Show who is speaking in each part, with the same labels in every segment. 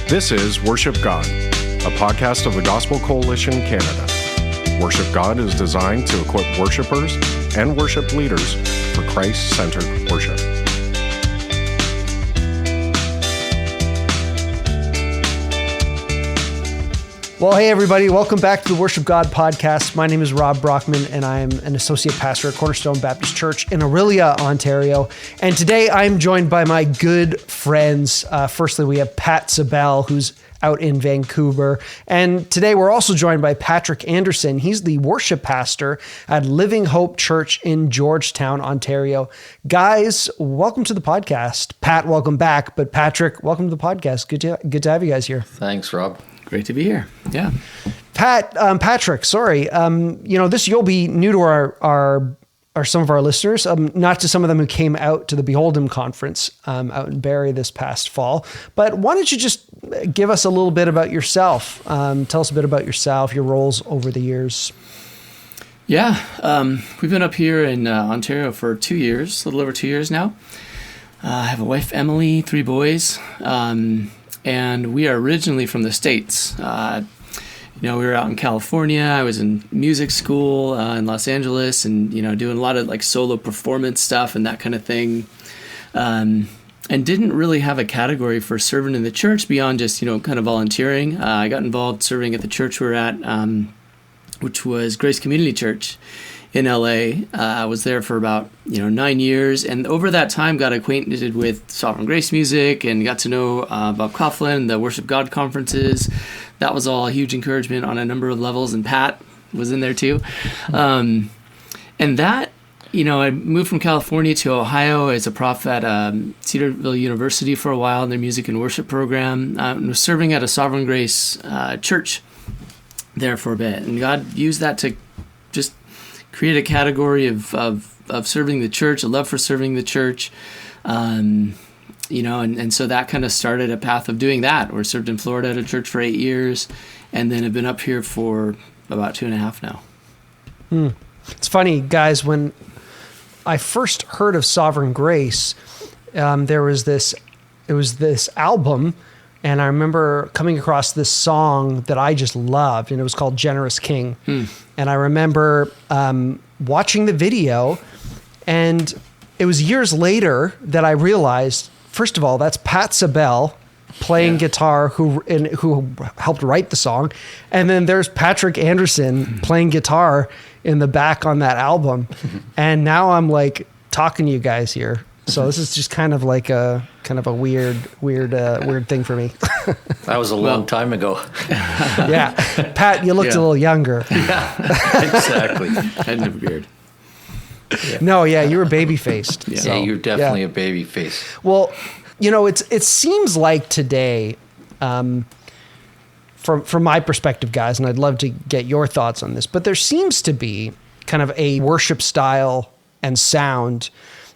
Speaker 1: This is Worship God, a podcast of the Gospel Coalition Canada. Worship God is designed to equip worshipers and worship leaders for Christ-centered worship.
Speaker 2: Well, hey everybody, welcome back to the Worship God podcast. My name is Rob Brockman and I'm an associate pastor at Cornerstone Baptist Church in Orillia, Ontario. And today I'm joined by my good friends. Firstly, we have Pat Zabel, who's out in Vancouver. And today we're also joined by Patrick Anderson. He's the worship pastor at Living Hope Church in Georgetown, Ontario. Guys, welcome to the podcast. Pat, welcome back. But Patrick, welcome to the podcast. Good to have you guys here.
Speaker 3: Thanks, Rob.
Speaker 4: Great to be here. Yeah.
Speaker 2: Patrick, sorry. This, you'll be new to our some of our listeners, not to some of them who came out to the Behold Him conference out in Barrie this past fall. But why don't you just give us a little bit about yourself? Tell us a bit about yourself, your roles over the years.
Speaker 4: Yeah. We've been up here in Ontario for 2 years, a little over 2 years now. I have a wife, Emily, 3 boys. And we are originally from the States. We were out in California. I was in music school in Los Angeles and, doing a lot of like solo performance stuff and that kind of thing. And didn't really have a category for serving in the church beyond just, kind of volunteering. I got involved serving at the church we were at, which was Grace Community Church in LA. I was there for about 9 years, and over that time got acquainted with Sovereign Grace music and got to know Bob Coughlin, the Worship God conferences. That was all a huge encouragement on a number of levels, and Pat was in there too. And that, I moved from California to Ohio as a prof at Cedarville University for a while in their music and worship program. And was serving at a Sovereign Grace church there for a bit, and God used that to just create a category of serving the church, a love for serving the church, and so that kind of started a path of doing that. We served in Florida at a church for 8 years, and then have been up here for about 2.5 now.
Speaker 2: It's funny, guys, when I first heard of Sovereign Grace, it was this album, and I remember coming across this song that I just loved, and it was called Generous King. And I remember watching the video, and it was years later that I realized, first of all, that's Pat Zabel playing guitar who helped write the song. And then there's Patrick Anderson playing guitar in the back on that album. And now I'm like talking to you guys here. So this is just kind of a weird thing for me.
Speaker 3: That was a long time ago.
Speaker 2: Yeah. Pat, you looked a little younger.
Speaker 3: Yeah, exactly.
Speaker 4: I didn't have a beard.
Speaker 2: Yeah. No, you were baby-faced.
Speaker 3: Yeah, you're definitely a baby face.
Speaker 2: Well, it seems like today, from my perspective, guys, and I'd love to get your thoughts on this, but there seems to be kind of a worship style and sound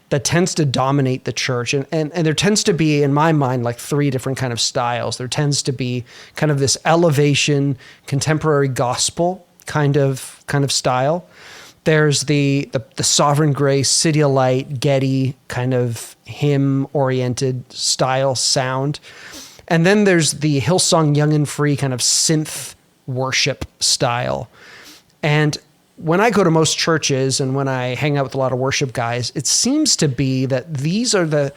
Speaker 2: that tends to dominate the church. And there tends to be, in my mind, like 3 different kind of styles. There tends to be kind of this elevation, contemporary gospel kind of style. There's the Sovereign Grace, City of Light, Getty kind of hymn-oriented style sound. And then there's the Hillsong Young and Free kind of synth worship style. And when I go to most churches and when I hang out with a lot of worship guys, it seems to be that these are the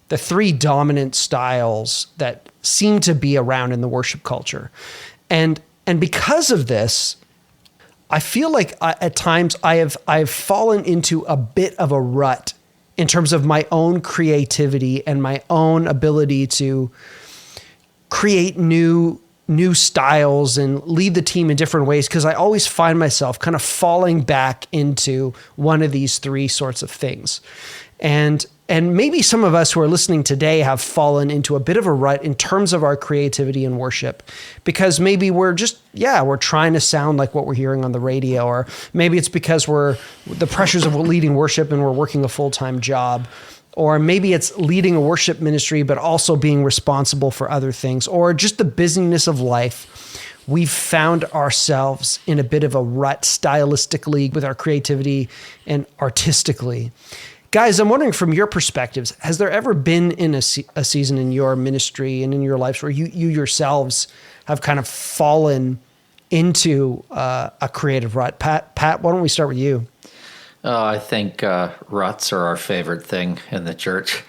Speaker 2: 3 dominant styles that seem to be around in the worship culture. And because of this, I feel like at times I've fallen into a bit of a rut in terms of my own creativity and my own ability to create new styles and lead the team in different ways, because I always find myself kind of falling back into one of these 3 sorts of things. And maybe some of us who are listening today have fallen into a bit of a rut in terms of our creativity and worship, because maybe we're trying to sound like what we're hearing on the radio, or maybe it's because we're the pressures of leading worship and we're working a full-time job. Or maybe it's leading a worship ministry, but also being responsible for other things, or just the busyness of life. We've found ourselves in a bit of a rut stylistically with our creativity and artistically. Guys, I'm wondering from your perspectives, has there ever been in a season in your ministry and in your lives where you yourselves have kind of fallen into a creative rut? Pat, why don't we start with you?
Speaker 3: I think ruts are our favorite thing in the church.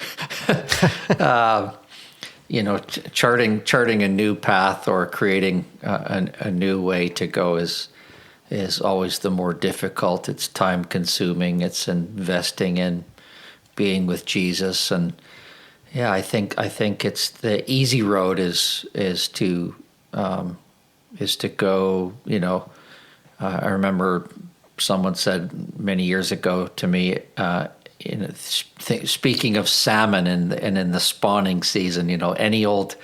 Speaker 3: Charting a new path or creating a new way to go is always the more difficult. It's time consuming. It's investing in being with Jesus, and I think it's the easy road is to go. I remember someone said many years ago to me, speaking of salmon and in the spawning season, any old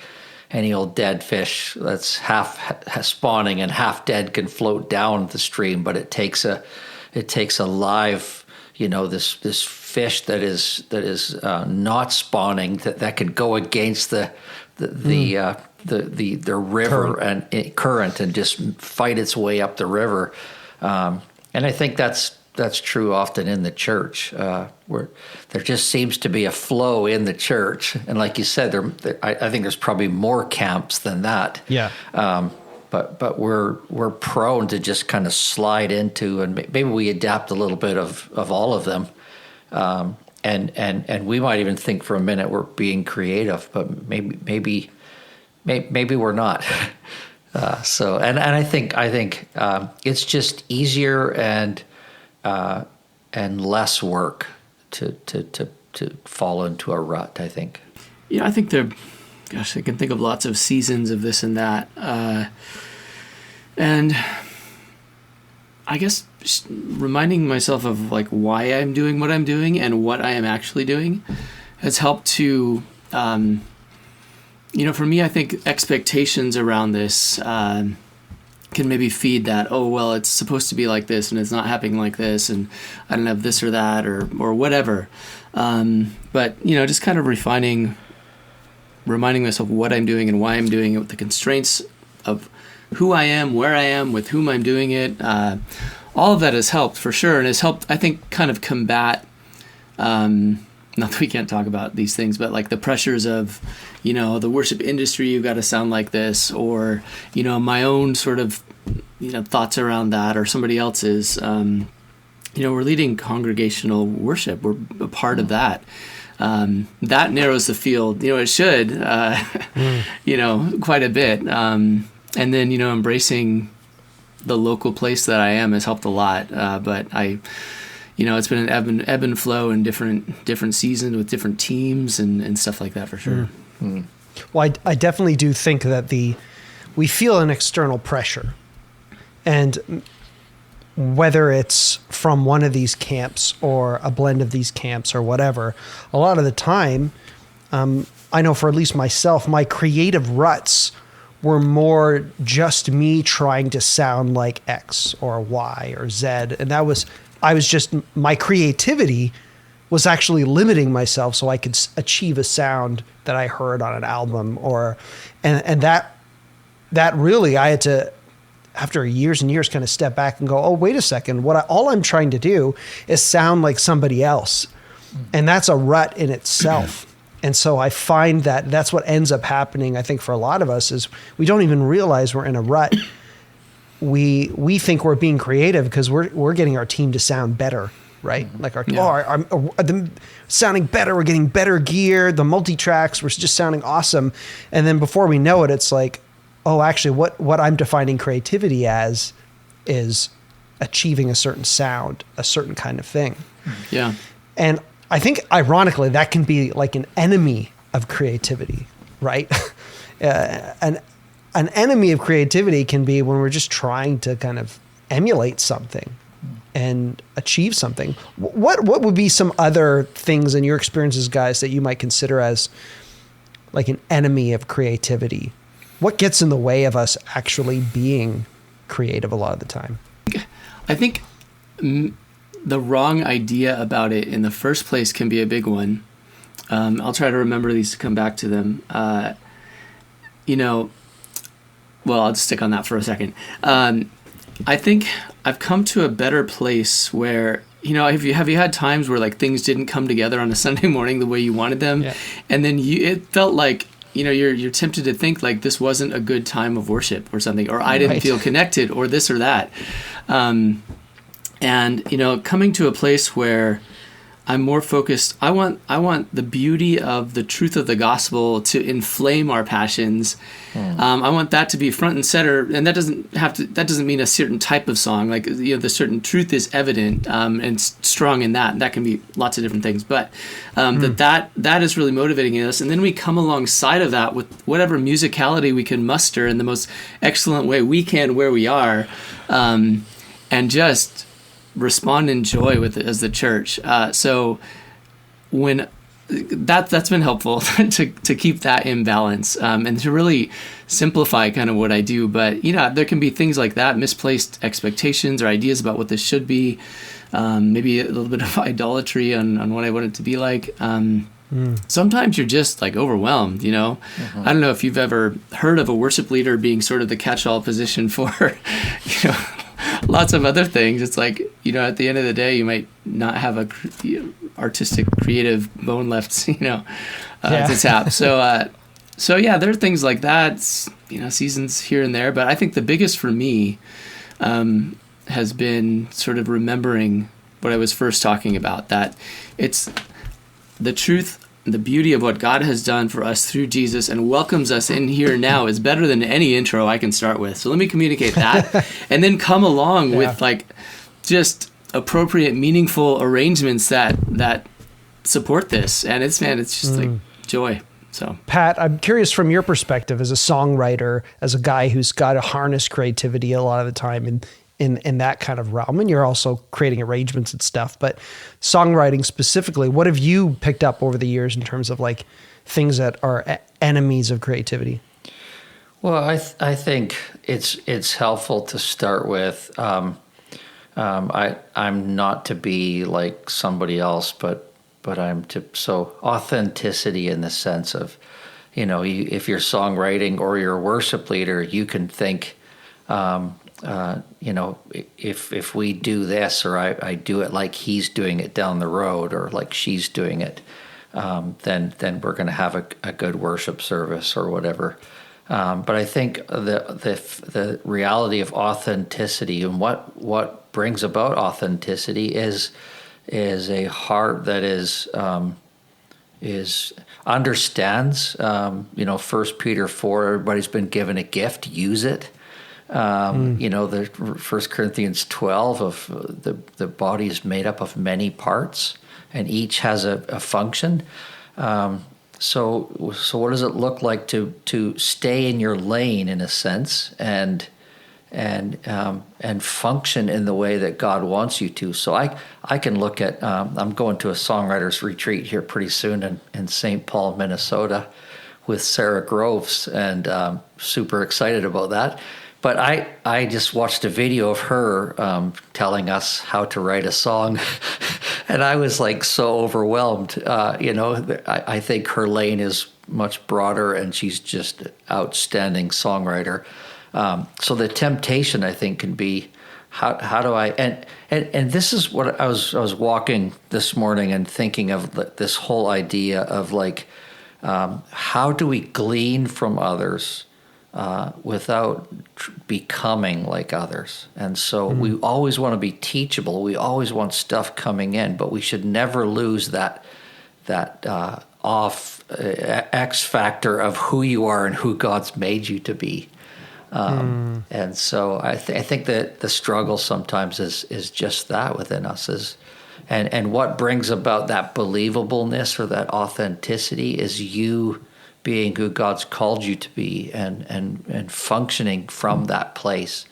Speaker 3: dead fish that's half spawning and half dead can float down the stream, but it takes a live, this fish that is not spawning that can go against the river and current and just fight its way up the river. And I think that's true often in the church, where there just seems to be a flow in the church. And like you said, I think there's probably more camps than that.
Speaker 2: Yeah.
Speaker 3: But we're prone to just kind of slide into, and maybe we adapt a little bit of all of them. And we might even think for a minute we're being creative, but maybe we're not. So I think it's just easier and less work to fall into a rut, I think.
Speaker 4: I think I can think of lots of seasons of this and that, and I guess just reminding myself of like why I'm doing what I'm doing and what I am actually doing has helped to. For me, I think expectations around this can maybe feed that, oh, well, it's supposed to be like this and it's not happening like this and I don't have this or that or whatever. But, just kind of reminding myself what I'm doing and why I'm doing it with the constraints of who I am, where I am, with whom I'm doing it. All of that has helped for sure, and has helped, I think, kind of combat not that we can't talk about these things, but like the pressures of, the worship industry, you've got to sound like this, or, my own sort of, thoughts around that, or somebody else's. We're leading congregational worship. We're a part of that. That narrows the field. It should, quite a bit. And then, embracing the local place that I am has helped a lot. But it's been an ebb and flow in different seasons with different teams and stuff like that for sure.
Speaker 2: Mm. Well, I definitely do think that we feel an external pressure, and whether it's from one of these camps or a blend of these camps or whatever, a lot of the time, I know for at least myself, my creative ruts were more just me trying to sound like X or Y or Z, and my creativity was actually limiting myself so I could achieve a sound that I heard on an album, and that really I had to, after years and years, kind of step back and go, oh, wait a second, all I'm trying to do is sound like somebody else, and that's a rut in itself. And so I find that that's what ends up happening, I think, for a lot of us, is we don't even realize we're in a rut. We think we're being creative because we're getting our team to sound better, right? Like the sounding better, we're getting better gear, the multi-tracks, we're just sounding awesome. And then before we know it, it's like, oh, actually what I'm defining creativity as is achieving a certain sound, a certain kind of thing.
Speaker 4: Yeah.
Speaker 2: And I think ironically that can be like an enemy of creativity, right? An enemy of creativity can be when we're just trying to kind of emulate something and achieve something. What would be some other things in your experiences, guys, that you might consider as like an enemy of creativity? What gets in the way of us actually being creative a lot of the time?
Speaker 4: I think the wrong idea about it in the first place can be a big one. I'll try to remember these to come back to them. Well, I'll just stick on that for a second. I think I've come to a better place where, have you had times where like things didn't come together on a Sunday morning the way you wanted them, and then it felt like you're tempted to think like this wasn't a good time of worship or something, or I didn't feel connected, or this or that, and coming to a place where I'm more focused. I want the beauty of the truth of the gospel to inflame our passions. I want that to be front and center, and that doesn't mean a certain type of song. Like the certain truth is evident and strong in that. That can be lots of different things, but that is really motivating us. And then we come alongside of that with whatever musicality we can muster in the most excellent way we can where we are, and just respond in joy with it as the church. So when that's been helpful to keep that in balance, and to really simplify kind of what I do. But there can be things like that, misplaced expectations or ideas about what this should be, maybe a little bit of idolatry on what I want it to be like. Sometimes you're just like overwhelmed, I don't know if you've ever heard of a worship leader being sort of the catch-all position for lots of other things. It's like, at the end of the day, you might not have a artistic, creative bone left, to tap. So yeah, there are things like that, seasons here and there. But I think the biggest for me has been sort of remembering what I was first talking about, that it's the truth, the beauty of what God has done for us through Jesus and welcomes us in here now is better than any intro I can start with. So let me communicate that and then come along with like just appropriate, meaningful arrangements that support this. And it's just like joy. So
Speaker 2: Pat, I'm curious from your perspective as a songwriter, as a guy who's got to harness creativity a lot of the time in that kind of realm, and you're also creating arrangements and stuff, but songwriting specifically, what have you picked up over the years in terms of like things that are enemies of creativity?
Speaker 3: Well, I think it's helpful to start with, I'm not to be like somebody else, but so authenticity in the sense of, if you're songwriting or you're a worship leader, you can think, if we do this, or I do it like he's doing it down the road, or like she's doing it, then we're going to have a good worship service or whatever. But I think the reality of authenticity and what brings about authenticity is a heart that is understands. 1 Peter 4. Everybody's been given a gift. Use it. The 1 Corinthians 12 of the body is made up of many parts, and each has a function. So what does it look like to stay in your lane in a sense, and function in the way that God wants you to? So I can look at I'm going to a songwriters retreat here pretty soon in St. Paul, Minnesota, with Sarah Groves, and super excited about that. But I just watched a video of her telling us how to write a song, and I was like so overwhelmed. I think her lane is much broader, and she's just an outstanding songwriter. So the temptation, I think, can be how do I and this is what I was walking this morning and thinking of this whole idea of like how do we glean from others without becoming like others. And so we always want to be teachable. We always want stuff coming in, but we should never lose that X factor of who you are and who God's made you to be. And so I think that the struggle sometimes is just that within us and what brings about that believableness or that authenticity is you being who God's called you to be and functioning from that place.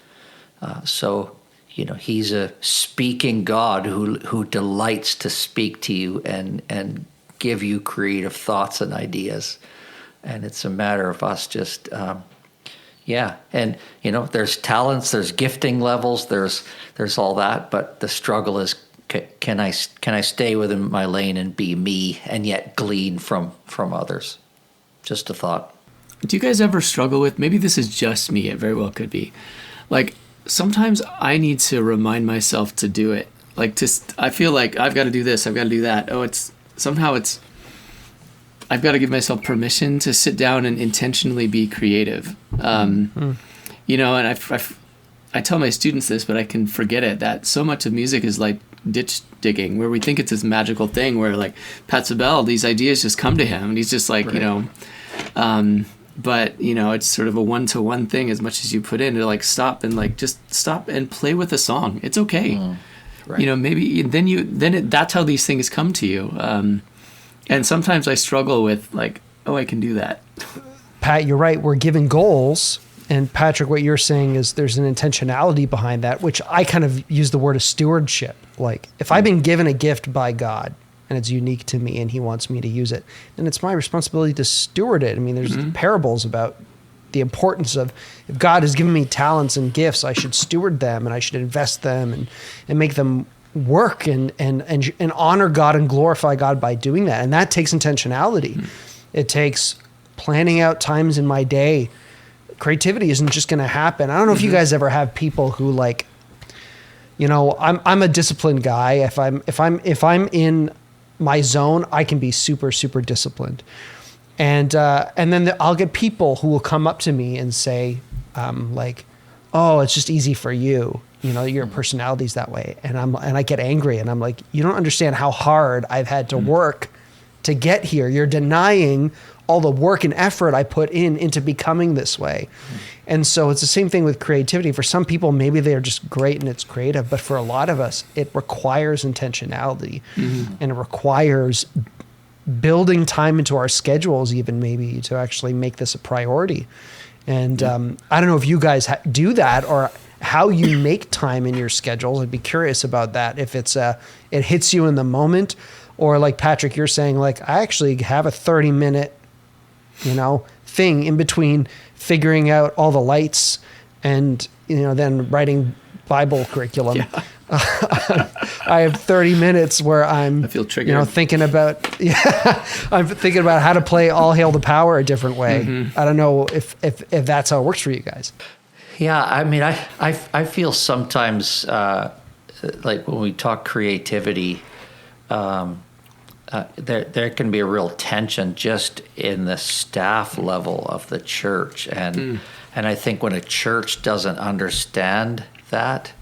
Speaker 3: So He's a speaking God who delights to speak to you and give you creative thoughts and ideas. And it's a matter of us just, And there's talents, there's gifting levels, there's all that. But the struggle is, can I stay within my lane and be me and yet glean from others? Just a thought.
Speaker 4: Do you guys ever struggle with, maybe this is just me, it very well could be, like sometimes I need to remind myself to do it. Like I feel like I've got to do this, I've got to do that. I've got to give myself permission to sit down and intentionally be creative. You know, and I tell my students this, but I can forget it, that so much of music is like ditch digging, where we think it's this magical thing where like Pat Sabel, these ideas just come to him and he's just like, right. You know, but you know, it's sort of a one-to-one thing as much as you put in to like stop and just stop and play with a song. It's okay. Right. You know, maybe that's how these things come to you. And sometimes I struggle with like, oh, I can do that.
Speaker 2: Pat, you're right. We're given goals. And Patrick, what you're saying is there's an intentionality behind that, which I kind of use the word of stewardship. Like if I've been given a gift by God and it's unique to me and he wants me to use it, then it's my responsibility to steward it. I mean, there's parables about the importance of, if God has given me talents and gifts, I should steward them and I should invest them and make them work and honor God and glorify God by doing that. And that takes intentionality. It takes planning out times in my day. Creativity isn't just going to happen. I don't know if you guys ever have people who like, you know, I'm a disciplined guy. If I'm in my zone, I can be super, super disciplined. And then I'll get people who will come up to me and say, like, oh, it's just easy for you. You know, your personality's that way. And I get angry and I'm like, you don't understand how hard I've had to work to get here. You're denying all the work and effort I put into becoming this way. And so it's the same thing with creativity. For some people, maybe they're just great and it's creative, but for a lot of us, it requires intentionality and it requires building time into our schedules, even maybe to actually make this a priority. And I don't know if you guys do that or how you make time in your schedules. I'd be curious about that. If it's it hits you in the moment, or like Patrick, you're saying like, I actually have a 30-minute, you know, thing in between figuring out all the lights and, you know, then writing Bible curriculum. Yeah. I have 30 minutes where I feel triggered. You know, I'm thinking about how to play All Hail the Power a different way. I don't know if that's how it works for you guys.
Speaker 3: Yeah, I mean, I feel sometimes like when we talk creativity, there can be a real tension just in the staff level of the church, and I think when a church doesn't understand that,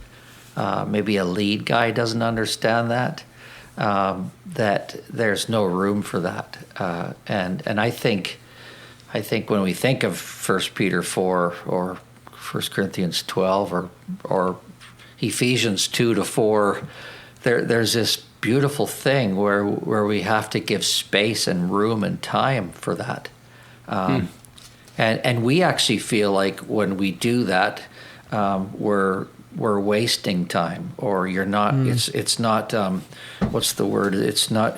Speaker 3: maybe a lead guy doesn't understand that, that there's no room for that, and I think when we think of 1 Peter 4 or 1 Corinthians 12 or Ephesians 2-4, there's this beautiful thing where we have to give space and room and time for that. And we actually feel like when we do that, we're wasting time, or you're not, it's not, what's the word? It's not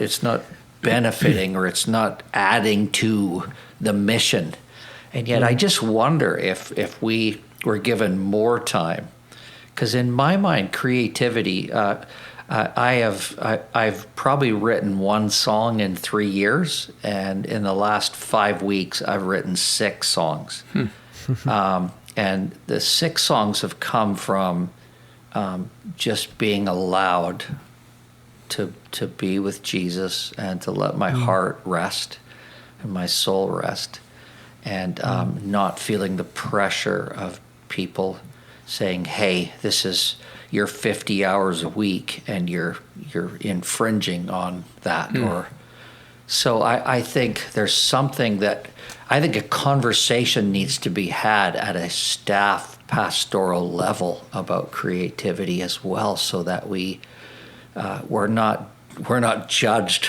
Speaker 3: benefiting, or it's not adding to the mission. And yet I just wonder if we were given more time, because in my mind, creativity, I've probably written one song in 3 years, and in the last 5 weeks, I've written 6 songs. And the 6 songs have come from just being allowed to be with Jesus and to let my heart rest and my soul rest, and not feeling the pressure of people saying, hey, this is your 50 hours a week and you're infringing on that. Or so I think there's something that I think a conversation needs to be had at a staff pastoral level about creativity as well, so that we're not judged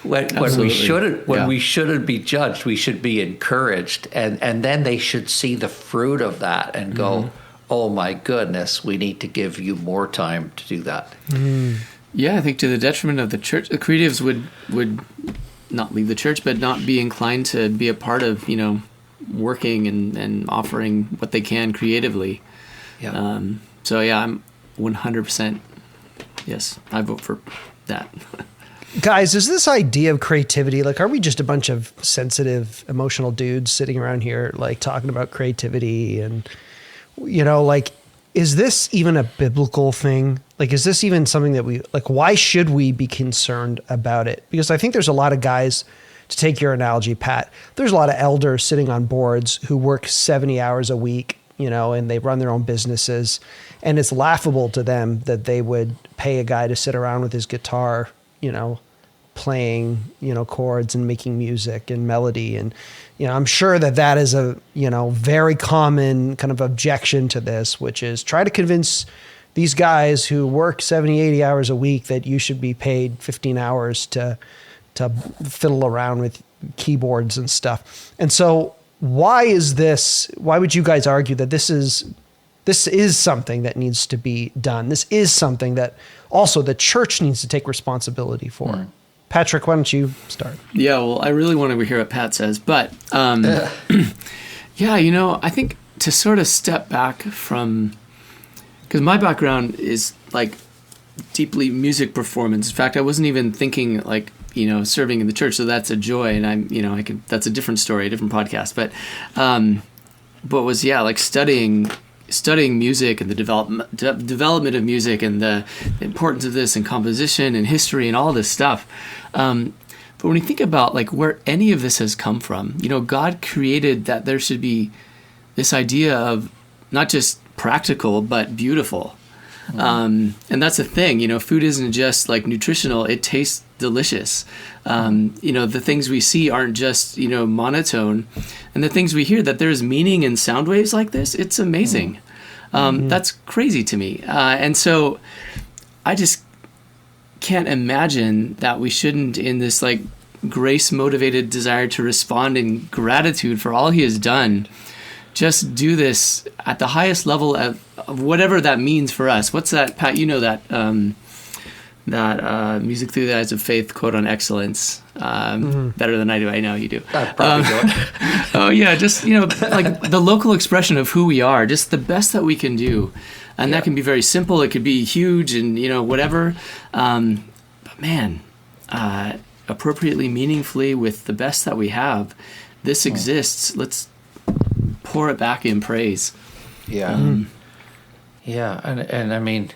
Speaker 3: when we shouldn't. When we shouldn't be judged, we should be encouraged, and then they should see the fruit of that and go, oh my goodness, we need to give you more time to do that.
Speaker 4: Yeah, I think to the detriment of the church, the creatives would not leave the church, but not be inclined to be a part of, you know, working and offering what they can creatively. Yeah. So yeah, I'm 100%. Yes, I vote for that.
Speaker 2: Guys, is this idea of creativity, like, are we just a bunch of sensitive, emotional dudes sitting around here, like, talking about creativity? And, you know, like, is this even a biblical thing? Like, is this even something that why should we be concerned about it? Because I think there's a lot of guys, to take your analogy, Pat, there's a lot of elders sitting on boards who work 70 hours a week, and they run their own businesses. And it's laughable to them that they would pay a guy to sit around with his guitar, playing, chords and making music and melody. And, I'm sure that is a, very common kind of objection to this, which is try to convince these guys who work 70, 80 hours a week that you should be paid 15 hours to fiddle around with keyboards and stuff. And so why would you guys argue that this is something that needs to be done? This is something that also the church needs to take responsibility for. Patrick, why don't you start?
Speaker 4: Yeah, well, I really want to hear what Pat says, but yeah, I think to sort of step back from, because my background is like deeply music performance. In fact, I wasn't even thinking like, serving in the church, so that's a joy, and that's a different story, a different podcast, but was like studying music and the development of music and the importance of this and composition and history and all this stuff. But when you think about like where any of this has come from, God created that there should be this idea of not just practical, but beautiful. And that's the thing, food isn't just like nutritional, it tastes delicious. The things we see aren't just, monotone. And the things we hear, that there's meaning in sound waves like this, it's amazing. That's crazy to me. And so I just can't imagine that we shouldn't, in this like grace-motivated desire to respond in gratitude for all he has done, just do this at the highest level of whatever that means for us. What's that, Pat? That music through the eyes of faith quote on excellence better than I do. I know you do.
Speaker 3: I probably don't.
Speaker 4: Oh yeah, just like the local expression of who we are, just the best that we can do, and that can be very simple. It could be huge and whatever, but man, appropriately, meaningfully, with the best that we have, this exists. Let's pour it back in praise.
Speaker 3: Yeah. Yeah, and I mean,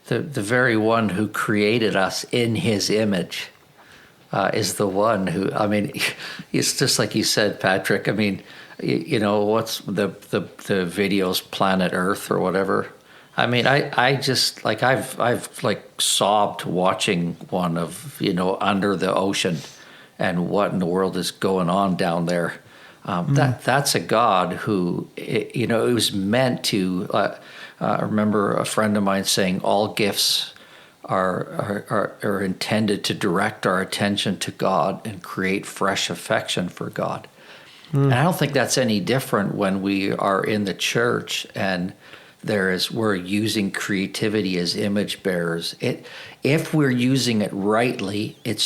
Speaker 3: the very one who created us in his image is the one who, I mean, it's just like you said, Patrick. I mean, what's the videos, Planet Earth or whatever. I mean, I just like I've like sobbed watching one of under the ocean and what in the world is going on down there. That's a God who it was meant to. I remember a friend of mine saying all gifts are intended to direct our attention to God and create fresh affection for God. And I don't think that's any different when we are in the church and we're using creativity as image bearers. If we're using it rightly, it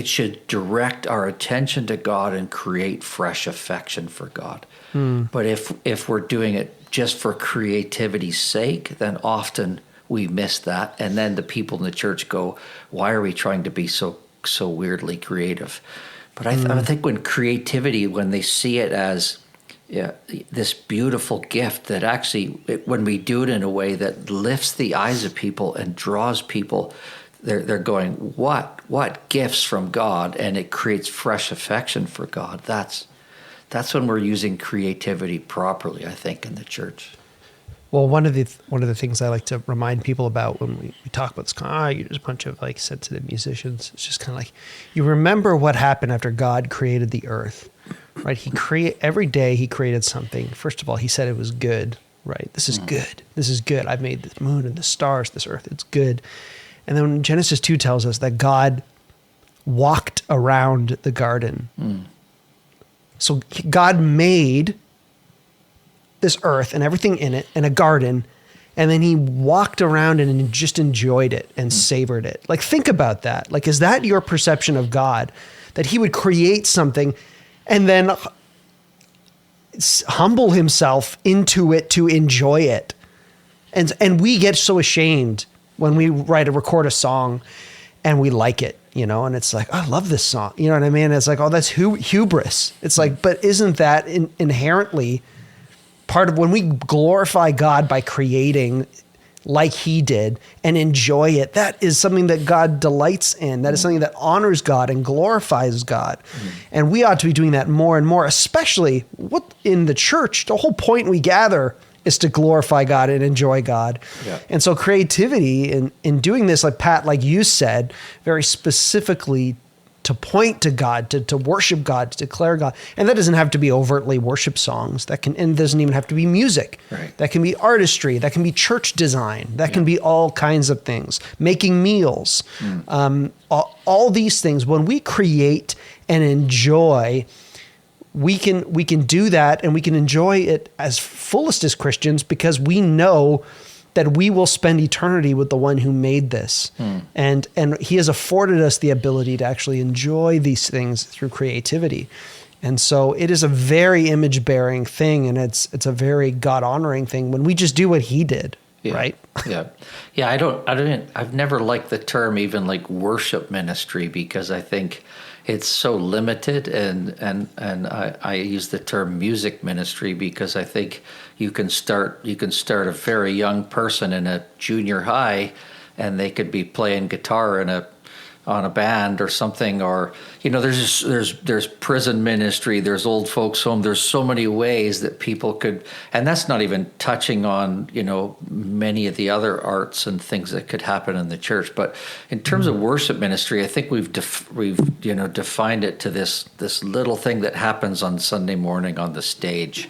Speaker 3: should direct our attention to God and create fresh affection for God. But if we're doing it just for creativity's sake, then often we miss that. And then the people in the church go, why are we trying to be so weirdly creative? But I think when they see it as this beautiful gift that actually, when we do it in a way that lifts the eyes of people and draws people, they're going, what gifts from God? And it creates fresh affection for God. That's when we're using creativity properly, I think, in the church.
Speaker 2: Well, one of the things I like to remind people about when we talk about this, you're just a bunch of like sensitive musicians. It's just kind of like, you remember what happened after God created the earth, right? Every day he created something. First of all, he said it was good, right? This is good. This is good. I've made the moon and the stars, this earth. It's good. And then Genesis 2 tells us that God walked around the garden. So God made this earth and everything in it and a garden, and then he walked around and just enjoyed it and savored it. Like, think about that. Like, is that your perception of God? That he would create something and then humble himself into it to enjoy it. And we get so ashamed when we record a song and we like it, and it's like, I love this song. You know what I mean? It's like, oh, that's hubris. It's like, but isn't that inherently part of when we glorify God by creating like he did and enjoy it, that is something that God delights in. That is something that honors God and glorifies God. And we ought to be doing that more and more, especially what in the church, the whole point we gather is to glorify God and enjoy God.
Speaker 3: Yeah.
Speaker 2: And so creativity in doing this, like Pat, like you said, very specifically to point to God, to worship God, to declare God. And that doesn't have to be overtly worship songs. And doesn't even have to be music.
Speaker 3: Right.
Speaker 2: That can be artistry. That can be church design. That can be all kinds of things. Making meals. All these things. When we create and enjoy, we can do that, and we can enjoy it as fullest as Christians because we know that we will spend eternity with the one who made this. And he has afforded us the ability to actually enjoy these things through creativity. And so it is a very image-bearing thing, and it's a very God-honoring thing when we just do what he did, right?
Speaker 3: I've never liked the term even like worship ministry because I think it's so limited, and I use the term music ministry because I think you can start a very young person in a junior high, and they could be playing guitar on a band or something, or there's prison ministry, there's old folks home, there's so many ways that people could, and that's not even touching on many of the other arts and things that could happen in the church. But in terms of worship ministry, I think we've defined it to this little thing that happens on Sunday morning on the stage.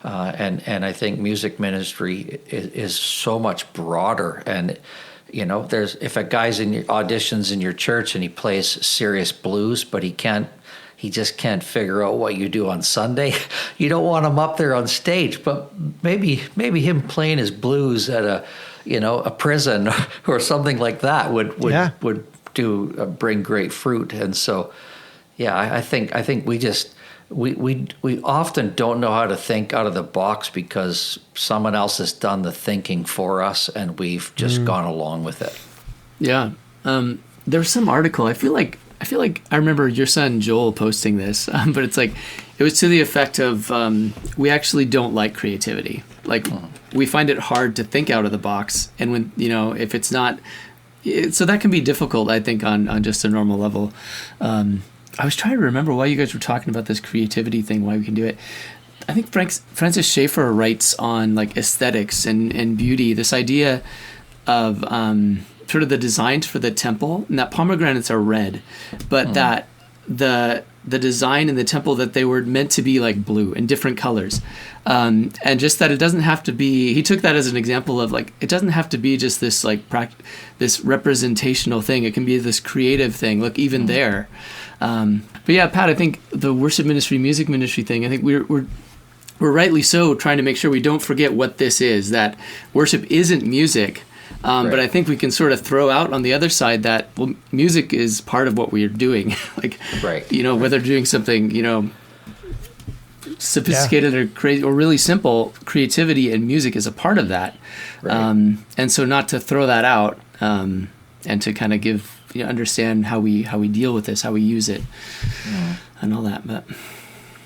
Speaker 3: And I think music ministry is so much broader. And there's, if a guy's in auditions in your church and he plays serious blues, but he just can't figure out what you do on Sunday, you don't want him up there on stage. But maybe him playing his blues at a prison or something like that would bring great fruit. And so, I think we often don't know how to think out of the box because someone else has done the thinking for us, and we've just gone along with it.
Speaker 4: Yeah. There was some article. I feel like I remember your son Joel posting this, but it's like it was to the effect of we actually don't like creativity. Like we find it hard to think out of the box, and when if it's not, so that can be difficult. I think on just a normal level. I was trying to remember why you guys were talking about this creativity thing, why we can do it. I think Francis Schaeffer writes on like aesthetics and beauty, this idea of sort of the designs for the temple, and that pomegranates are red, but that the design in the temple, that they were meant to be like blue in different colors. And just that it doesn't have to be, he took that as an example of like, it doesn't have to be just this like this representational thing. It can be this creative thing. Look, even there. But yeah, Pat, I think the worship ministry, music ministry thing, I think we're rightly so trying to make sure we don't forget what this is, that worship isn't music. But I think we can sort of throw out on the other side that, well, music is part of what we're doing. Like, whether doing something, sophisticated or crazy or really simple, creativity and music is a part of that. Right. And so not to throw that out, and to kind of give, understand how we deal with this, how we use it, and all that. But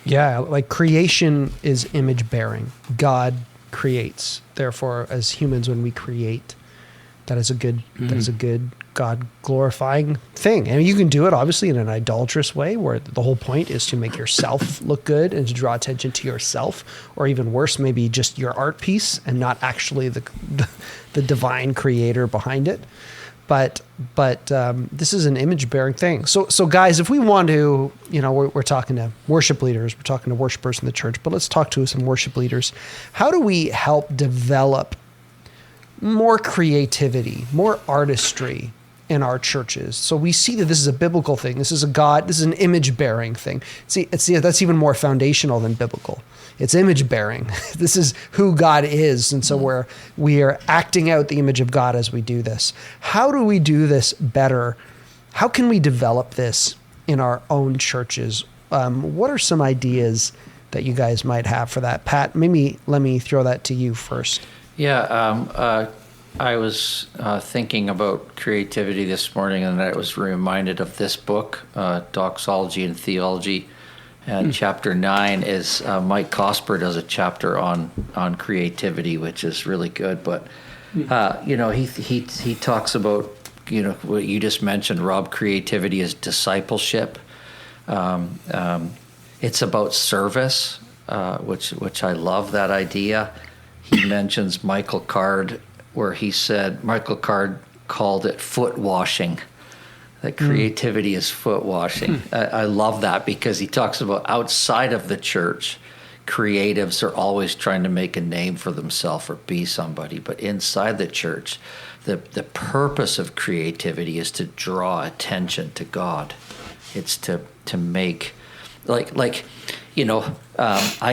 Speaker 2: like creation is image bearing. God creates. Therefore, as humans, when we create, that is a good God glorifying thing. And you can do it obviously in an idolatrous way where the whole point is to make yourself look good and to draw attention to yourself, or even worse, maybe just your art piece and not actually the divine creator behind it. But this is an image-bearing thing. So guys, if we want to, we're talking to worship leaders, we're talking to worshipers in the church, but let's talk to some worship leaders. How do we help develop more creativity, more artistry in our churches? So we see that this is a biblical thing. This is an image-bearing thing. See, that's even more foundational than biblical. It's image-bearing. This is who God is. And so we are acting out the image of God as we do this. How do we do this better? How can we develop this in our own churches? What are some ideas that you guys might have for that? Pat, maybe let me throw that to you first.
Speaker 3: Yeah, I was thinking about creativity this morning, and I was reminded of this book, Doxology and Theology, And chapter 9 is Mike Cosper does a chapter on creativity, which is really good. But he talks about what you just mentioned, Rob. Creativity is discipleship. It's about service, which I love that idea. He mentions Michael Card, where he said Michael Card called it foot washing. That creativity is foot washing. I love that because he talks about outside of the church, creatives are always trying to make a name for themselves or be somebody. But inside the church, the purpose of creativity is to draw attention to God. It's to make, I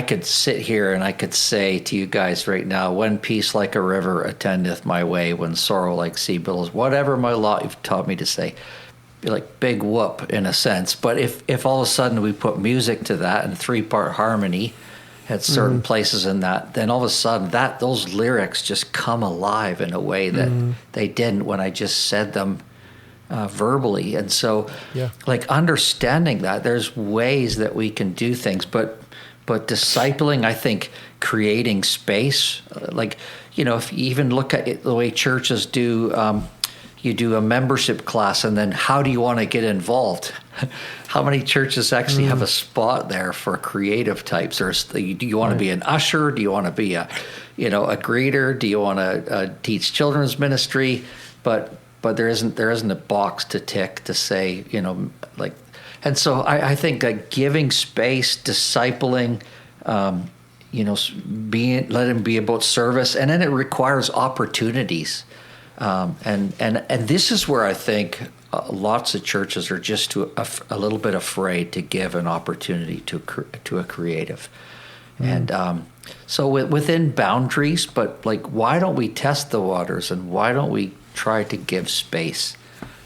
Speaker 3: could sit here and I could say to you guys right now, when peace like a river attendeth my way, when sorrow like sea billows, whatever my lot you've taught me to say, be like big whoop in a sense. But if all of a sudden we put music to that and 3-part harmony at certain places in that, then all of a sudden those lyrics just come alive in a way that they didn't when I just said them verbally. And so understanding that there's ways that we can do things, but discipling, I think, creating space, if you even look at it, the way churches do, you do a membership class, and then how do you want to get involved? How many churches actually have a spot there for creative types? Or do you want to be an usher? Do you want to be a greeter? Do you want to teach children's ministry? But there isn't a box to tick to say, and so I think that giving space, discipling, let him be about service, and then it requires opportunities. And this is where I think lots of churches are just a little bit afraid to give an opportunity to a creative. And so within boundaries, but why don't we test the waters, and why don't we try to give space?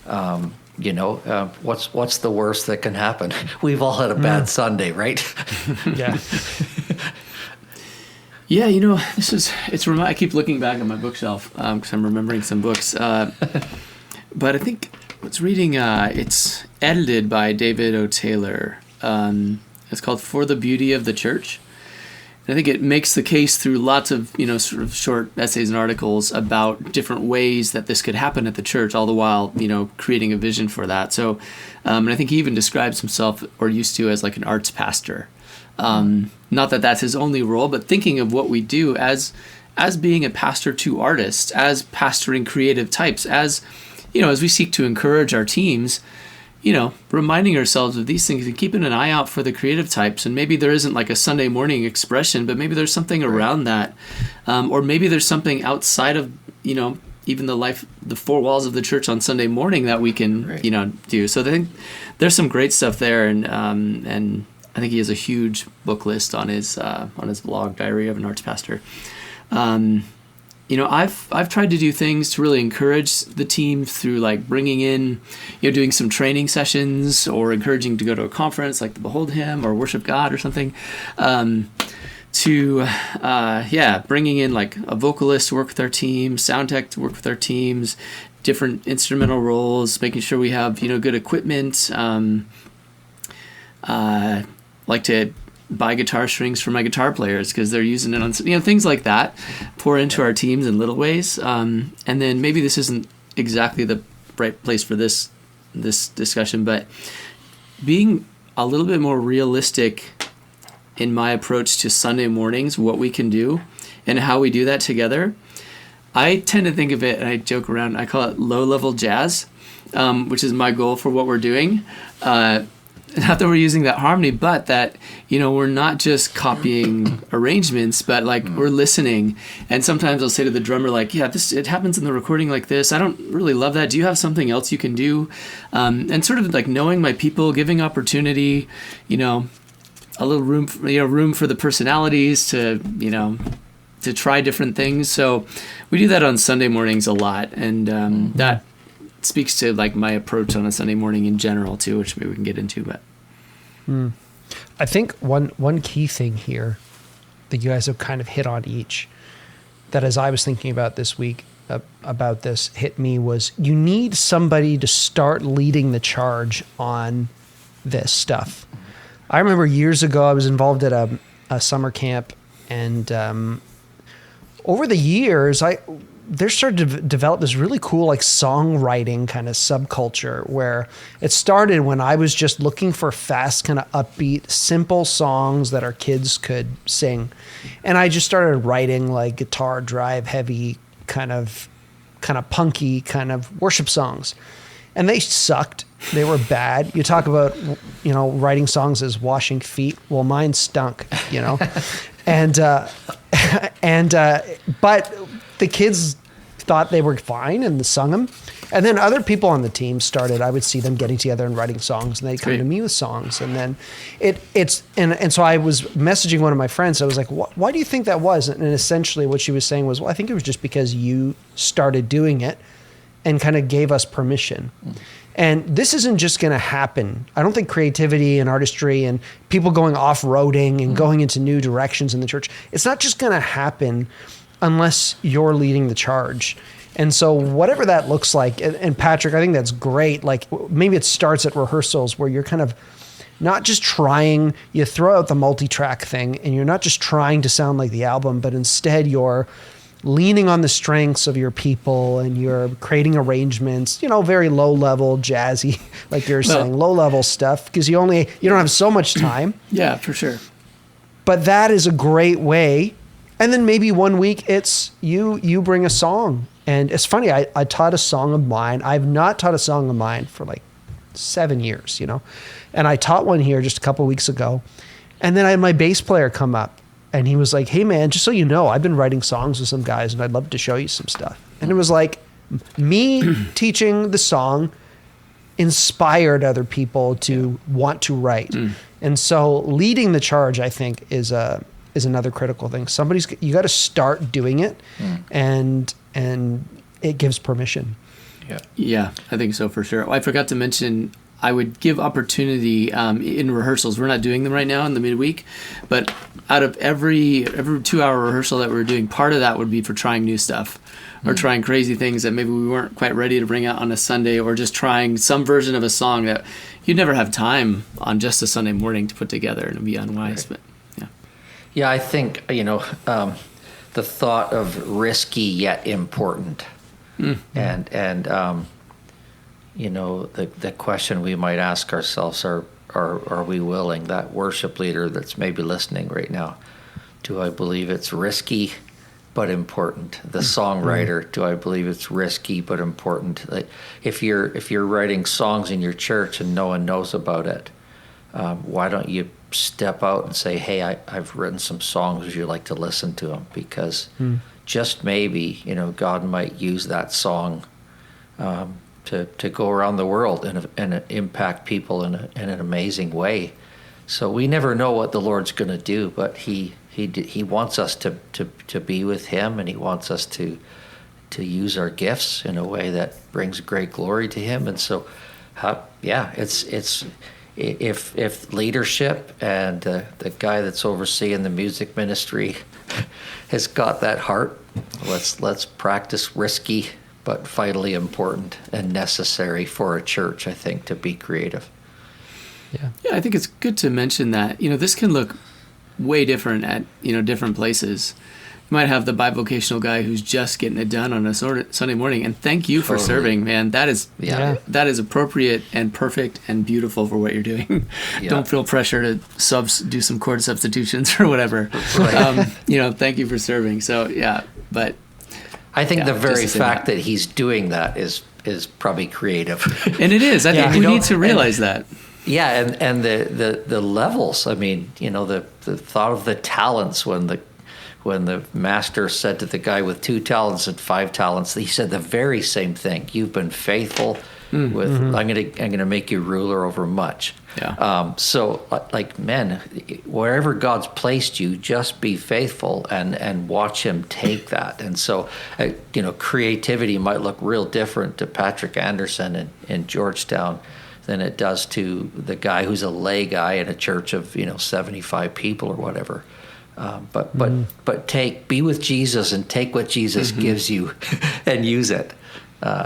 Speaker 3: What's the worst that can happen? We've all had a bad Sunday, right?
Speaker 2: Yeah.
Speaker 4: Yeah, I keep looking back at my bookshelf because I'm remembering some books. But I think I was reading, it's edited by David O. Taylor. It's called For the Beauty of the Church. And I think it makes the case through lots of, sort of short essays and articles about different ways that this could happen at the church, all the while, creating a vision for that. So, and I think he even describes himself, or used to, as like an arts pastor. Not that that's his only role, but thinking of what we do as being a pastor to artists, as pastoring creative types, as we seek to encourage our teams, reminding ourselves of these things and keeping an eye out for the creative types. And maybe there isn't like a Sunday morning expression, but maybe there's something around that. Or maybe there's something outside of, even the 4 walls of the church on Sunday morning that we can, do. So I think there's some great stuff there. And I think he has a huge book list on his blog, Diary of an Arts Pastor. I've tried to do things to really encourage the team through like bringing in, doing some training sessions or encouraging to go to a conference like the Behold Hymn or Worship God or something. Bringing in like a vocalist to work with our team, sound tech to work with our teams, different instrumental roles, making sure we have good equipment. Like to buy guitar strings for my guitar players because they're using it on, things like that, pour into our teams in little ways. And then maybe this isn't exactly the right place for this discussion, but being a little bit more realistic in my approach to Sunday mornings, what we can do and how we do that together. I tend to think of it, and I joke around, I call it low-level jazz, which is my goal for what we're doing. Not that we're using that harmony, but that, we're not just copying arrangements, but like we're listening. And sometimes I'll say to the drummer, like, it happens in the recording like this. I don't really love that. Do you have something else you can do? And sort of like knowing my people, giving opportunity, a little room for the personalities to try different things. So we do that on Sunday mornings a lot. And that speaks to like my approach on a Sunday morning in general too, which maybe we can get into. But
Speaker 2: I think one key thing here that you guys have kind of hit on each, that as I was thinking about this week about this hit me, was you need somebody to start leading the charge on this stuff. I remember years ago I was involved at a summer camp, and over the years there started to develop this really cool like songwriting kind of subculture where it started when I was just looking for fast, kind of upbeat, simple songs that our kids could sing. And I just started writing like guitar drive heavy kind of punky kind of worship songs. And they sucked. They were bad. You talk about, writing songs as washing feet. Well, mine stunk, and but the kids thought they were fine and sung them. And then other people on the team started, I would see them getting together and writing songs, and they'd come to me with songs. And then so I was messaging one of my friends. I was like, why do you think that was? And essentially what she was saying was, well, I think it was just because you started doing it and kind of gave us permission. And this isn't just going to happen. I don't think creativity and artistry and people going off-roading and going into new directions in the church, it's not just going to happen unless you're leading the charge. And so whatever that looks like, and Patrick, I think that's great. Like maybe it starts at rehearsals where you're kind of not just trying, you throw out the multi-track thing and you're not just trying to sound like the album, but instead you're leaning on the strengths of your people and you're creating arrangements, very low level, jazzy, like you're saying, low level stuff, because you don't have so much time.
Speaker 4: Yeah, for sure.
Speaker 2: But that is a great way. And then maybe one week it's you bring a song. And it's funny, I taught a song of mine. I've not taught a song of mine for like 7 years, and I taught one here just a couple of weeks ago. And then I had my bass player come up. And he was like, hey, man, just so you know, I've been writing songs with some guys, and I'd love to show you some stuff. And it was like me teaching the song inspired other people to want to write. And so leading the charge, I think, is another critical thing. You got to start doing it, and it gives permission.
Speaker 4: Yeah, I think so for sure. I forgot to mention, I would give opportunity in rehearsals. We're not doing them right now in the midweek, but out of every 2-hour rehearsal that we're doing, part of that would be for trying new stuff or trying crazy things that maybe we weren't quite ready to bring out on a Sunday, or just trying some version of a song that you'd never have time on just a Sunday morning to put together, and it'd be unwise. Right. But
Speaker 3: yeah, I think the thought of risky yet important, and the question we might ask ourselves are we willing, that worship leader that's maybe listening right now, do I believe it's risky but important? The songwriter, do I believe it's risky but important? Like if you're writing songs in your church and no one knows about it, why don't you step out and say, hey, I've written some songs, would you like to listen to them? Because just maybe, God might use that song to go around the world and impact people in an amazing way. So we never know what the Lord's going to do, but He wants us to be with Him, and He wants us to use our gifts in a way that brings great glory to Him. And so, it's if leadership and the guy that's overseeing the music ministry has got that heart, let's practice risky but vitally important and necessary for a church, I think, to be creative.
Speaker 4: Yeah, I think it's good to mention that, this can look way different at, different places. You might have the bivocational guy who's just getting it done on a Sunday morning, and thank you for serving, man. That is that is appropriate and perfect and beautiful for what you're doing. Don't feel pressure to do some chord substitutions or whatever. Right. Thank you for serving. So, but
Speaker 3: I think the very fact that he's doing that is probably creative.
Speaker 4: And it is. I think we need to realize that.
Speaker 3: Yeah, and the levels. I mean, the thought of the talents when the master said to the guy with 2 talents and 5 talents, he said the very same thing. You've been faithful with. I'm gonna make you ruler over much. Yeah. So, men, wherever God's placed you, just be faithful and watch Him take that. And so, creativity might look real different to Patrick Anderson in Georgetown than it does to the guy who's a lay guy in a church of 75 people or whatever. But be with Jesus and take what Jesus gives you and use it.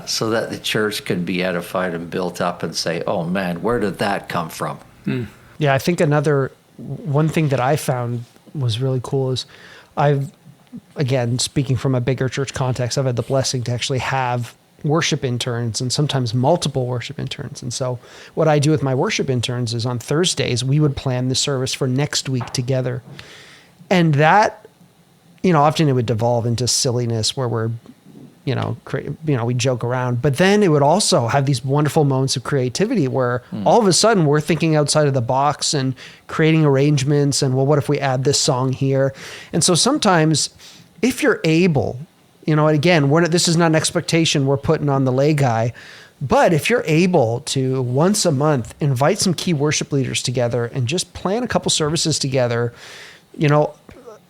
Speaker 3: So that the church can be edified and built up and say, oh man, where did that come from?
Speaker 2: Yeah, I think one thing that I found was really cool is again, speaking from a bigger church context, I've had the blessing to actually have worship interns and sometimes multiple worship interns. And so what I do with my worship interns is on Thursdays, we would plan the service for next week together. And that, often it would devolve into silliness where we're, we joke around, but then it would also have these wonderful moments of creativity where all of a sudden we're thinking outside of the box and creating arrangements and, well, what if we add this song here? And so sometimes if you're able, again, this is not an expectation we're putting on the lay guy, but if you're able to once a month invite some key worship leaders together and just plan a couple services together,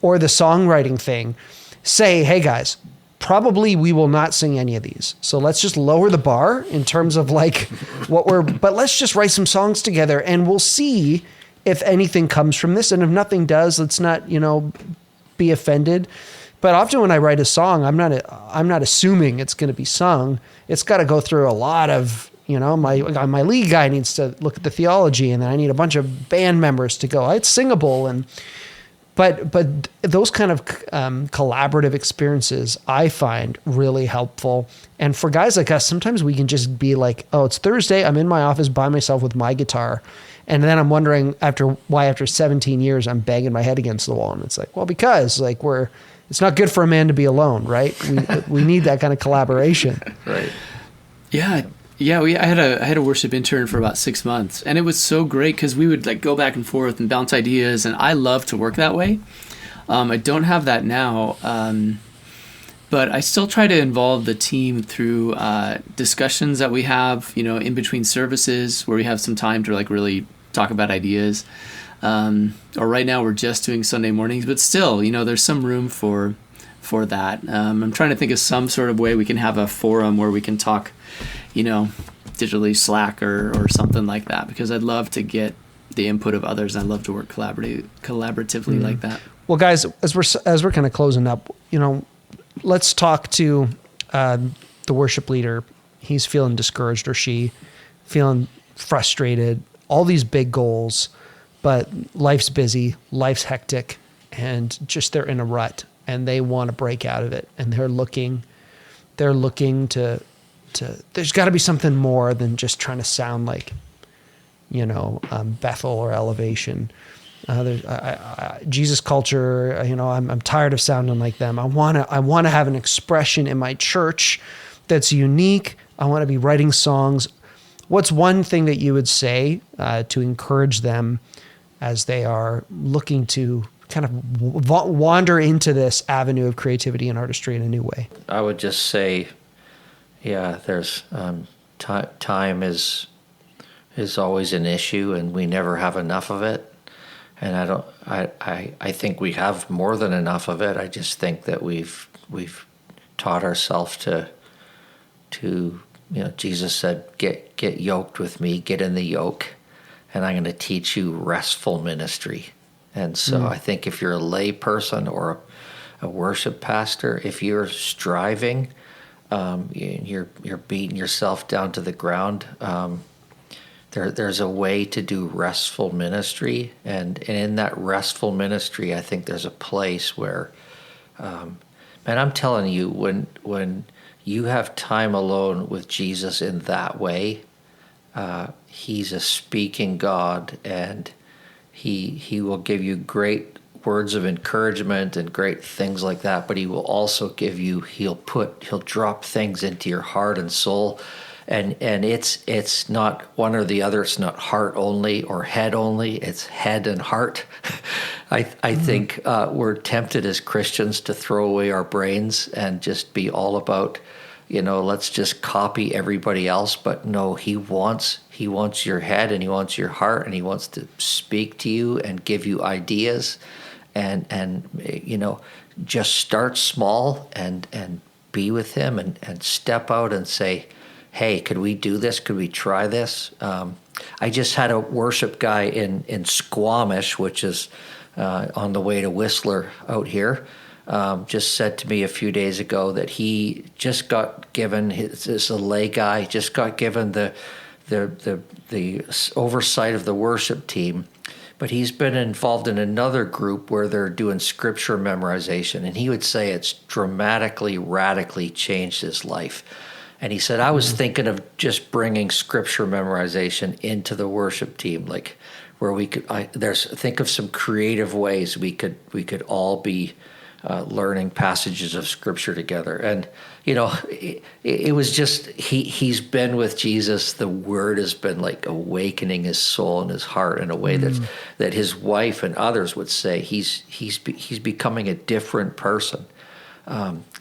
Speaker 2: or the songwriting thing, say, hey guys, probably we will not sing any of these. So let's just lower the bar in terms of but let's just write some songs together and we'll see if anything comes from this. And if nothing does, let's not, be offended. But often when I write a song, I'm not assuming it's going to be sung. It's got to go through a lot of, my lead guy needs to look at the theology, and then I need a bunch of band members to go, it's singable. But those kind of collaborative experiences I find really helpful. And for guys like us, sometimes we can just be like, oh, it's Thursday. I'm in my office by myself with my guitar. And then I'm wondering after 17 years, I'm banging my head against the wall. And it's like, well, because it's not good for a man to be alone, right? We need that kind of collaboration.
Speaker 3: Right.
Speaker 4: Yeah. Yeah, I had a worship intern for about 6 months, and it was so great because we would go back and forth and bounce ideas, and I love to work that way. I don't have that now, but I still try to involve the team through discussions that we have, in between services where we have some time to really talk about ideas. Or right now we're just doing Sunday mornings, but still, there's some room for that. I'm trying to think of some sort of way we can have a forum where we can talk, digitally, Slack or something like that, because I'd love to get the input of others. And I'd love to work collaboratively like that.
Speaker 2: Well, guys, as we're kind of closing up, let's talk to the worship leader. He's feeling discouraged, or she feeling frustrated, all these big goals, but life's busy, life's hectic, and just they're in a rut and they want to break out of it. And they're looking to there's got to be something more than just trying to sound like, Bethel or Elevation. Jesus culture, I'm tired of sounding like them. I want to have an expression in my church that's unique. I want to be writing songs. What's one thing that you would say to encourage them as they are looking to kind of wander into this avenue of creativity and artistry in a new way?
Speaker 3: I would just say, there's time is always an issue, and we never have enough of it. And I think we have more than enough of it. I just think that we've taught ourselves to Jesus said, get yoked with me, get in the yoke, and I'm going to teach you restful ministry. And so I think if you're a lay person or a worship pastor, if you're striving, you're beating yourself down to the ground, there's a way to do restful ministry, and in that restful ministry, I think there's a place where, man, I'm telling you, when you have time alone with Jesus in that way, he's a speaking God, and he will give you great words of encouragement and great things like that, but he will also give you, he'll drop things into your heart and soul. And it's not one or the other. It's not heart only or head only. It's head and heart. I think we're tempted as Christians to throw away our brains and just be all about, let's just copy everybody else. But no, he wants your head, and he wants your heart, and he wants to speak to you and give you ideas, and just start small and be with him and step out and say, hey, could we do this? Could we try this? I just had a worship guy in Squamish, which is on the way to Whistler out here, just said to me a few days ago that he just got given, is a lay guy, just got given the oversight of the worship team, but he's been involved in another group where they're doing scripture memorization, and he would say it's dramatically, radically changed his life. And he said, I was thinking of just bringing scripture memorization into the worship team, like where we could think of some creative ways we could all be learning passages of scripture together. And it was just he's been with Jesus. The word has been like awakening his soul and his heart in a way that his wife and others would say he's becoming a different person.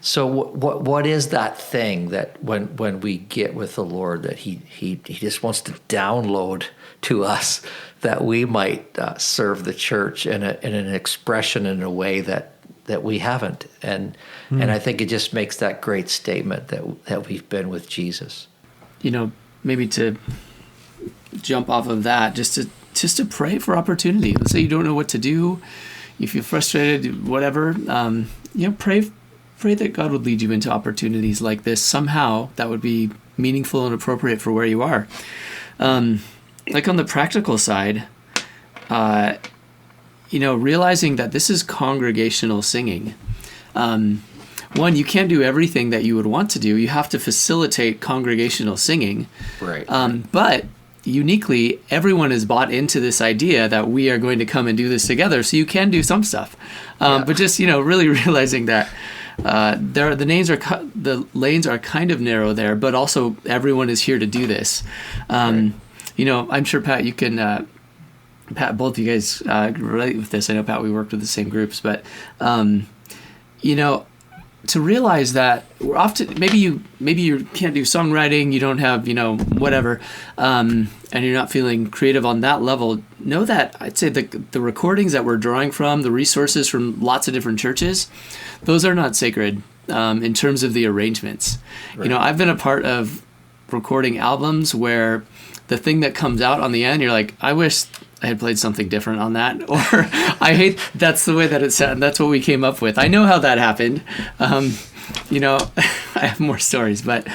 Speaker 3: So what is that thing that when we get with the Lord that he just wants to download to us that we might serve the church in an expression in a way that we haven't, and I think it just makes that great statement that we've been with Jesus.
Speaker 4: Maybe to jump off of that, just to pray for opportunity. Let's say you don't know what to do, you feel frustrated, whatever. Pray that God would lead you into opportunities like this somehow that would be meaningful and appropriate for where you are. Like on the practical side, realizing that this is congregational singing. One, you can't do everything that you would want to do. You have to facilitate congregational singing.
Speaker 3: Right.
Speaker 4: But uniquely, everyone is bought into this idea that we are going to come and do this together. So you can do some stuff. But just, really realizing that the lanes are kind of narrow there, but also everyone is here to do this. Right. I'm sure, Pat, you can... Pat, both of you guys relate with this. I know, Pat, we worked with the same groups, but, to realize that we're often, maybe you can't do songwriting, you don't have, whatever, and you're not feeling creative on that level. Know that I'd say the recordings that we're drawing from, the resources from lots of different churches, those are not sacred in terms of the arrangements. Right. I've been a part of recording albums where the thing that comes out on the end, you're like, I wish I had played something different on that, or I hate that's the way that it sounded. That's what we came up with. I know how that happened. I have more stories, but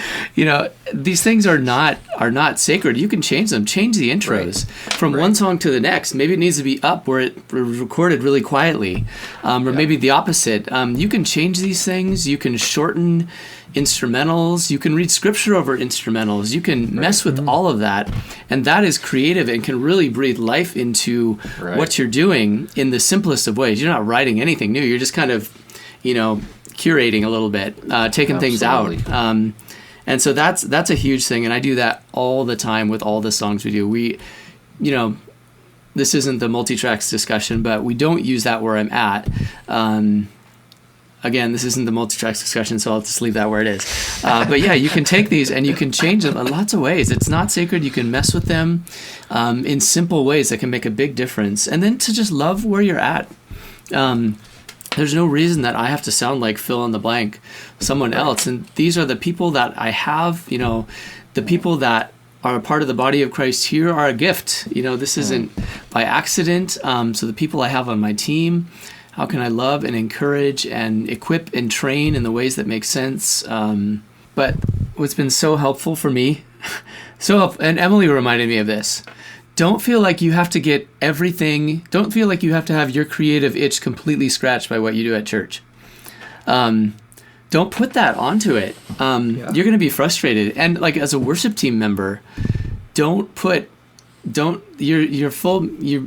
Speaker 4: these things are not sacred. You can change them. Change the intros from one song to the next. Maybe it needs to be up where it was recorded really quietly, or maybe the opposite. You can change these things. You can shorten instrumentals. You can read scripture over instrumentals. You can mess with all of that, and that is creative and can really breathe life into what you're doing in the simplest of ways. You're not writing anything new. You're just kind of, curating a little bit, taking things out. And so that's a huge thing, and I do that all the time with all the songs we do. We, this isn't the multi-tracks discussion, but we don't use that where I'm at. Again, this isn't the multi-tracks discussion, so I'll just leave that where it is. But yeah, you can take these and you can change them in lots of ways. It's not sacred. You can mess with them in simple ways that can make a big difference. And then to just love where you're at. There's no reason that I have to sound like fill in the blank someone else. And these are the people that I have, the people that are a part of the body of Christ here are a gift. This isn't by accident. So the people I have on my team, how can I love and encourage and equip and train in the ways that make sense? But what's been so helpful for me, and Emily reminded me of this, don't feel like you have to get everything, don't feel like you have to have your creative itch completely scratched by what you do at church. Don't put that onto it. You're going to be frustrated. And like as a worship team member, your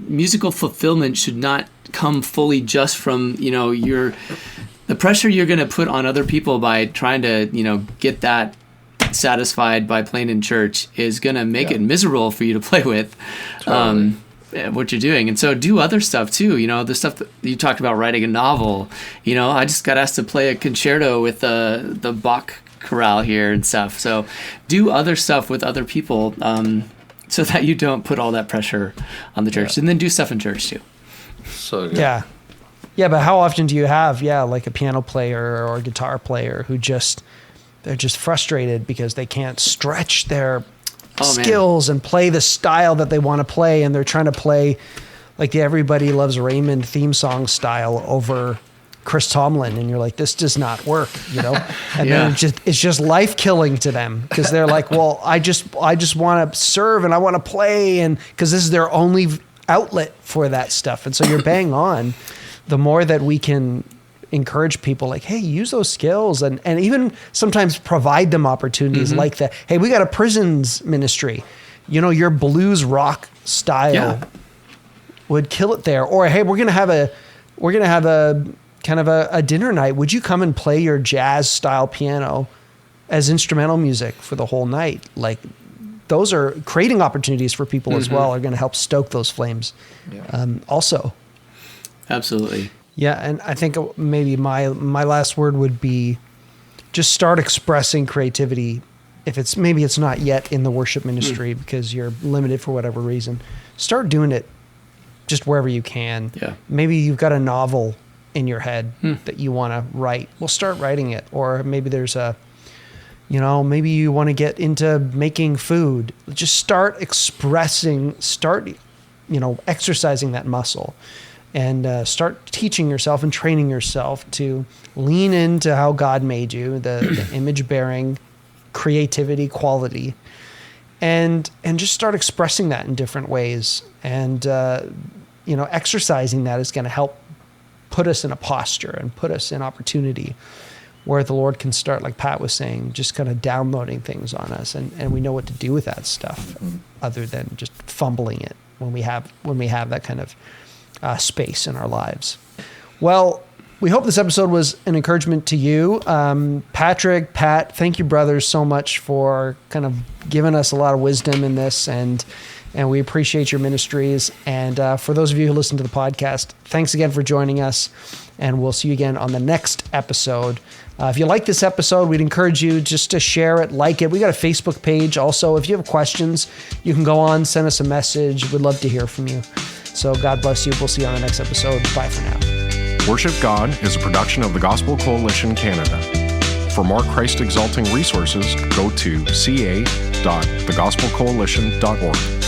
Speaker 4: musical fulfillment should not come fully just from, the pressure you're going to put on other people by trying to, get that satisfied by playing in church is going to make it miserable for you to play with. Totally. What you're doing. And so do other stuff too. The stuff that you talked about, writing a novel. I just got asked to play a concerto with the Bach chorale here and stuff. So do other stuff with other people so that you don't put all that pressure on the church. And then do stuff in church too.
Speaker 3: So good.
Speaker 2: Yeah, but how often do you have like a piano player or a guitar player who they're just frustrated because they can't stretch their skills and play the style that they want to play, and they're trying to play like the Everybody Loves Raymond theme song style over Chris Tomlin, and you're like, this does not work, and then it's just life killing to them because they're like, well, I just want to serve and I want to play, and because this is their only outlet for that stuff. And so you're bang on. The more that we can encourage people like, hey, use those skills, and even sometimes provide them opportunities like that. Hey, we got a prisons ministry. Your blues rock style would kill it there. Or, hey, we're going to have a kind of a dinner night. Would you come and play your jazz style piano as instrumental music for the whole night? Like, those are creating opportunities for people as well, are going to help stoke those flames also.
Speaker 4: Absolutely.
Speaker 2: Yeah, and I think maybe my last word would be just start expressing creativity. If it's not yet in the worship ministry because you're limited for whatever reason, start doing it just wherever you can.
Speaker 4: Yeah.
Speaker 2: Maybe you've got a novel in your head that you want to write. Well, start writing it. Or maybe there's maybe you want to get into making food. Just start expressing, exercising that muscle. And start teaching yourself and training yourself to lean into how God made you, the image-bearing creativity quality, and just start expressing that in different ways. And exercising that is going to help put us in a posture and put us in opportunity where the Lord can start, like Pat was saying, just kind of downloading things on us, and we know what to do with that stuff, other than just fumbling it when we have that kind of space in our lives. Well, we hope this episode was an encouragement to you. Patrick, Pat, thank you, brothers, so much for kind of giving us a lot of wisdom in this, and we appreciate your ministries. And for those of you who listen to the podcast, thanks again for joining us, and we'll see you again on the next episode. If you like this episode, we'd encourage you just to share it, like it. We got a Facebook page also. If you have questions, you can go on, send us a message. We'd love to hear from you. So God bless you. We'll see you on the next episode. Bye for now.
Speaker 1: Worship God is a production of the Gospel Coalition Canada. For more Christ-exalting resources, go to ca.thegospelcoalition.org.